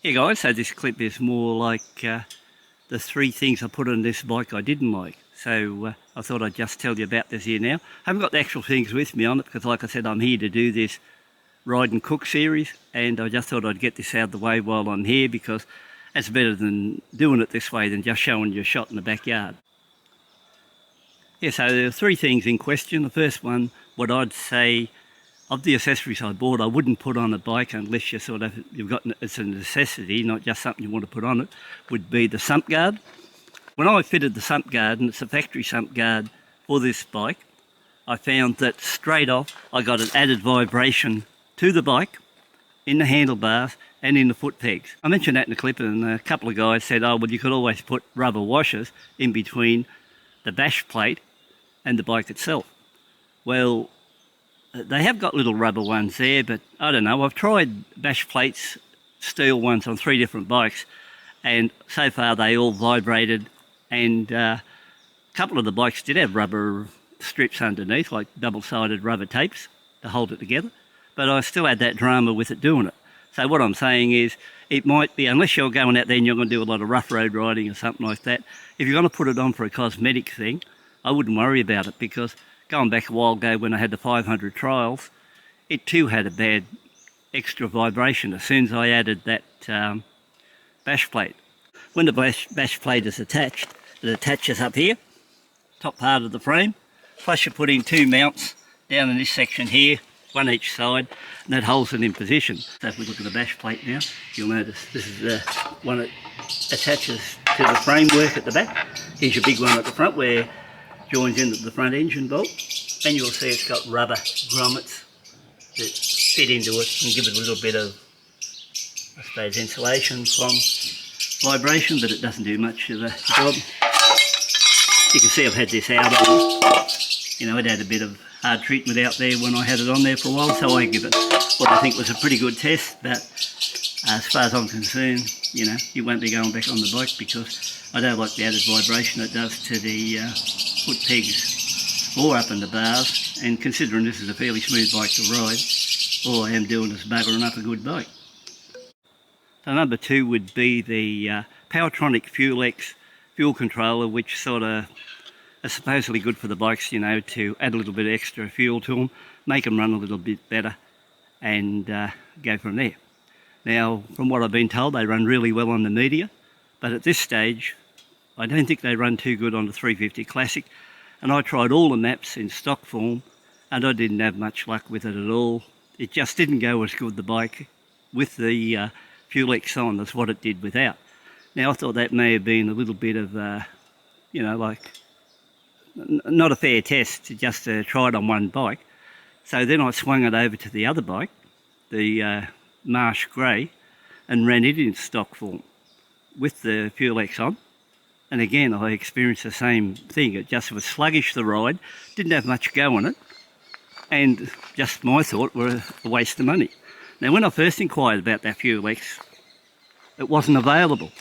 Hey guys, so this clip is more like the three things I put on this bike I didn't like. So I thought I'd just tell you about this here now. I haven't got the actual things with me on it because, like I said, I'm here to do this Ride and Cook series, and I just thought I'd get this out of the way while I'm here because it's better than doing it this way than just showing you a shot in the backyard. Yeah, so there are three things in question. The first one, what I'd say, of the accessories I bought, I wouldn't put on a bike unless it's a necessity, not just something you want to put on it, would be the sump guard. When I fitted the sump guard, and it's a factory sump guard for this bike, I found that straight off I got an added vibration to the bike, in the handlebars and in the foot pegs. I mentioned that in the clip, and a couple of guys said, oh well, you could always put rubber washers in between the bash plate and the bike itself. Well, they have got little rubber ones there, but I don't know. I've tried bash plates, steel ones on 3 different bikes, and so far they all vibrated, and a couple of the bikes did have rubber strips underneath, like double-sided rubber tapes to hold it together, but I still had that drama with it doing it. So what I'm saying is, it might be, unless you're going out there and you're going to do a lot of rough road riding or something like that, if you're going to put it on for a cosmetic thing, I wouldn't worry about it, because going back a while ago when I had the 500 trials, it too had a bad extra vibration as soon as I added that bash plate. When the bash plate is attached, it attaches up here, top part of the frame, plus you put in 2 mounts down in this section here, one each side, and that holds it in position. So if we look at the bash plate now, you'll notice this is the one that attaches to the framework at the back. Here's your big one at the front where joins into the front engine bolt, and you'll see it's got rubber grommets that fit into it and give it a little bit of, I suppose, insulation from vibration, but it doesn't do much of a job. You can see I've had this out on, you know, it had a bit of hard treatment out there when I had it on there for a while, so I give it what I think was a pretty good test. But as far as I'm concerned, you know, you won't be going back on the bike because I don't like the added vibration it does to the foot pegs or up in the bars, and considering this is a fairly smooth bike to ride, all I am doing is buggering up a good bike. So number 2 would be the Powertronic FuelX fuel controller, which sort of is supposedly good for the bikes, you know, to add a little bit of extra fuel to them, make them run a little bit better, and go from there. Now, from what I've been told, they run really well on the media, but at this stage I don't think they run too good on the 350 Classic, and I tried all the maps in stock form and I didn't have much luck with it at all. It just didn't go as good, the bike, with the FuelX on as what it did without. Now I thought that may have been a little bit of, you know, like not a fair test just to try it on one bike. So then I swung it over to the other bike, the Marsh Grey, and ran it in stock form with the FuelX on. And again, I experienced the same thing. It just was sluggish, the ride, didn't have much go on it, and just my thought were a waste of money. Now when I first inquired about that FuelX, it wasn't available,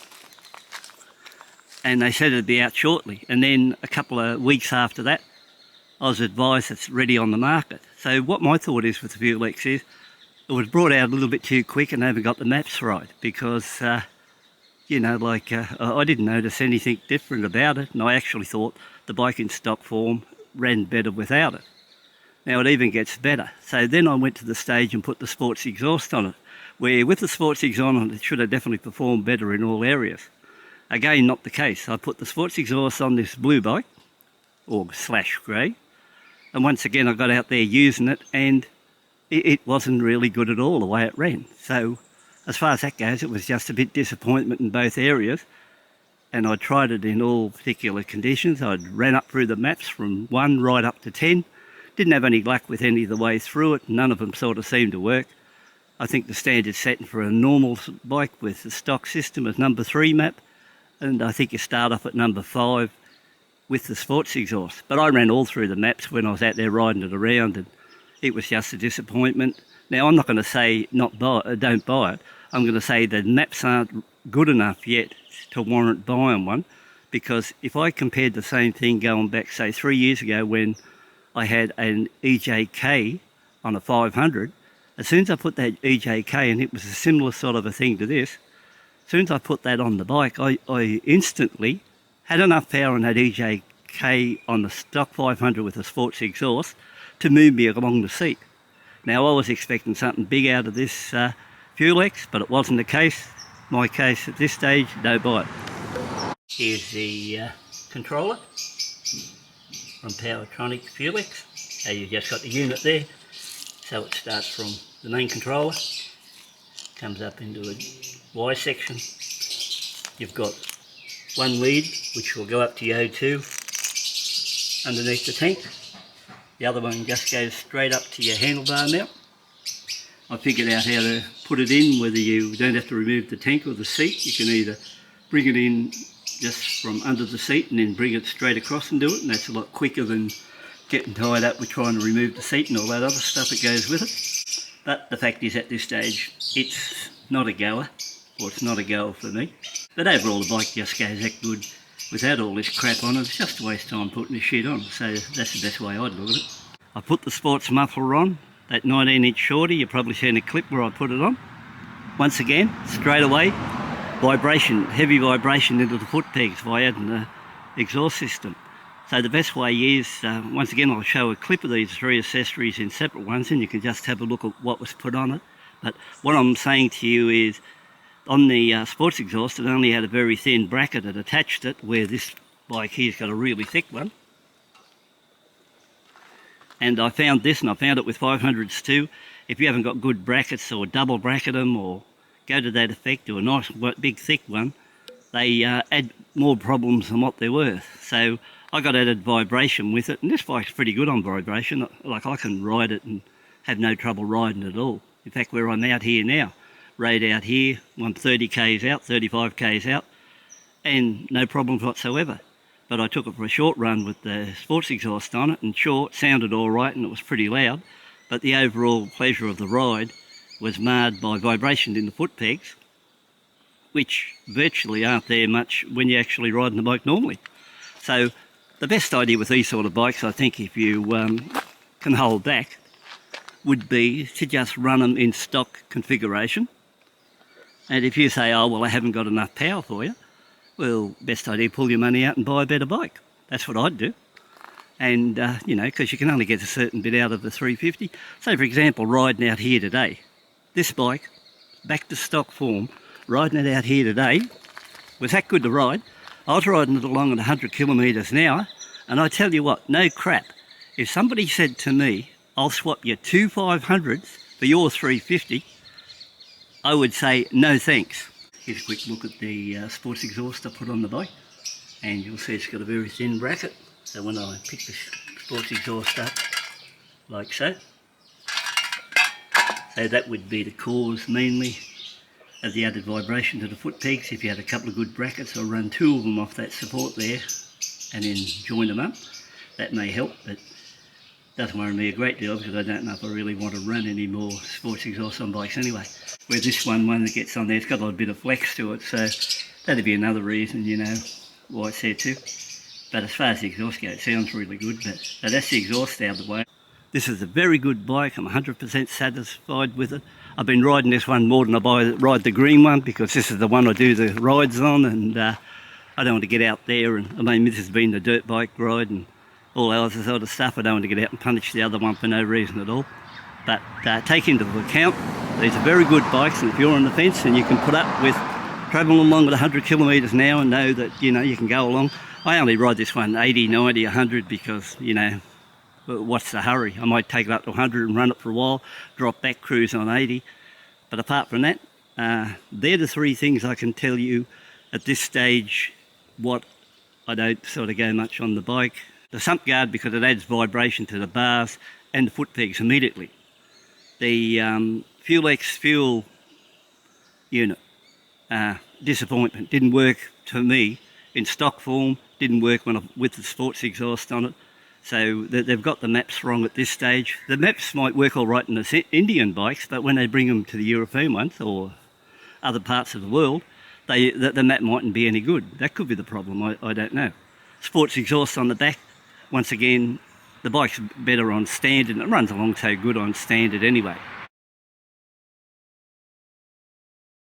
and they said it'd be out shortly, and then a couple of weeks after that I was advised it's ready on the market. So what my thought is with the FuelX is, it was brought out a little bit too quick and I haven't got the maps right, because you know, like I didn't notice anything different about it, and I actually thought the bike in stock form ran better without it. Now it even gets better. So then I went to the stage and put the sports exhaust on it, where with the sports exhaust on it should have definitely performed better in all areas. Again, not the case. I put the sports exhaust on this blue bike, or slash grey, and once again I got out there using it, and it wasn't really good at all the way it ran. So as far as that goes, it was just a bit disappointment in both areas, and I tried it in all particular conditions. I'd ran up through the maps from 1 right up to 10. Didn't have any luck with any of the way through it. None of them sort of seemed to work. I think the standard setting for a normal bike with the stock system is number 3 map, and I think you start off at number 5 with the sports exhaust. But I ran all through the maps when I was out there riding it around, and it was just a disappointment. Now I'm not going to say don't buy it. I'm going to say the maps aren't good enough yet to warrant buying one, because if I compared the same thing going back, say 3 years ago when I had an EJK on a 500, as soon as I put that EJK, and it was a similar sort of a thing to this, as soon as I put that on the bike, I instantly had enough power on that EJK on the stock 500 with a sports exhaust to move me along the seat. Now, I was expecting something big out of this Fuel-X, but it wasn't the case. My case at this stage, no bite. Here's the controller from Powertronic Fuel-X. You've just got the unit there. So it starts from the main controller, comes up into a Y section. You've got one lead which will go up to your O2 underneath the tank. The other one just goes straight up to your handlebar mount. I figured out how to put it in, whether you don't have to remove the tank or the seat. You can either bring it in just from under the seat and then bring it straight across and do it, and that's a lot quicker than getting tied up with trying to remove the seat and all that other stuff that goes with it. But the fact is, at this stage, it's not a goer, or it's not a goer for me. But overall, the bike just goes that good without all this crap on it. It's just a waste of time putting this shit on, so that's the best way I'd look at it. I put the sports muffler on, that 19-inch shorty. You've probably seen a clip where I put it on. Once again, straight away, vibration, heavy vibration into the foot pegs via the exhaust system. So the best way is, once again, I'll show a clip of these three accessories in separate ones, and you can just have a look at what was put on it. But what I'm saying to you is, on the sports exhaust, it only had a very thin bracket that attached it, where this bike here's got a really thick one. And I found this, and I found it with 500s too. If you haven't got good brackets, or double bracket them, or go to that effect, or a nice big thick one, they add more problems than what they're worth. So I got added vibration with it, and this bike's pretty good on vibration. Like, I can ride it and have no trouble riding it at all. In fact, where I'm out here now, rode out here, I'm 30 k's out, 35 k's out, and no problems whatsoever. But I took it for a short run with the sports exhaust on it, and sure, it sounded all right and it was pretty loud, but the overall pleasure of the ride was marred by vibration in the foot pegs, which virtually aren't there much when you're actually riding the bike normally. So the best idea with these sort of bikes, I think, if you can hold back, would be to just run them in stock configuration. And if you say, oh, well, I haven't got enough power for you, well, best idea, pull your money out and buy a better bike. That's what I'd do. And, you know, because you can only get a certain bit out of the 350. So, for example, riding out here today, this bike, back to stock form, riding it out here today, was that good to ride. I was riding it along at 100 kilometres an hour, and I tell you what, no crap. If somebody said to me, I'll swap your two 500s for your 350, I would say, no thanks. Here's a quick look at the sports exhaust I put on the bike, and you'll see it's got a very thin bracket. So when I pick the sports exhaust up, like so, that would be the cause mainly of the added vibration to the foot pegs. If you had a couple of good brackets, I'll run two of them off that support there and then join them up. That may help, but doesn't worry me a great deal, because I don't know if I really want to run any more sports exhaust on bikes anyway. Where this one that gets on there, it's got a little bit of flex to it, so that'd be another reason, you know, why it's there too. But as far as the exhaust goes, it sounds really good, but so that's the exhaust out of the way. This is a very good bike. I'm 100% satisfied with it. I've been riding this one more than I ride the green one, because this is the one I do the rides on, and I don't want to get out there, and I mean, this has been the dirt bike ride and all other sort of stuff. I don't want to get out and punish the other one for no reason at all. But take into account, these are very good bikes, and if you're on the fence and you can put up with travelling along at 100 kilometres an hour and know that, you know, you can go along. I only ride this one 80, 90, 100 because, you know, what's the hurry? I might take it up to 100 and run it for a while, drop back, cruise on 80. But apart from that, they're the three things I can tell you at this stage what I don't sort of go much on the bike. The sump guard, because it adds vibration to the bars and the foot pegs immediately. The Fuel-X fuel unit, disappointment. Didn't work to me in stock form, didn't work with the sports exhaust on it. So they've got the maps wrong at this stage. The maps might work all right in the Indian bikes, but when they bring them to the European ones or other parts of the world, the map mightn't be any good. That could be the problem, I don't know. Sports exhaust on the back, once again, the bike's better on standard, and it runs along so good on standard anyway.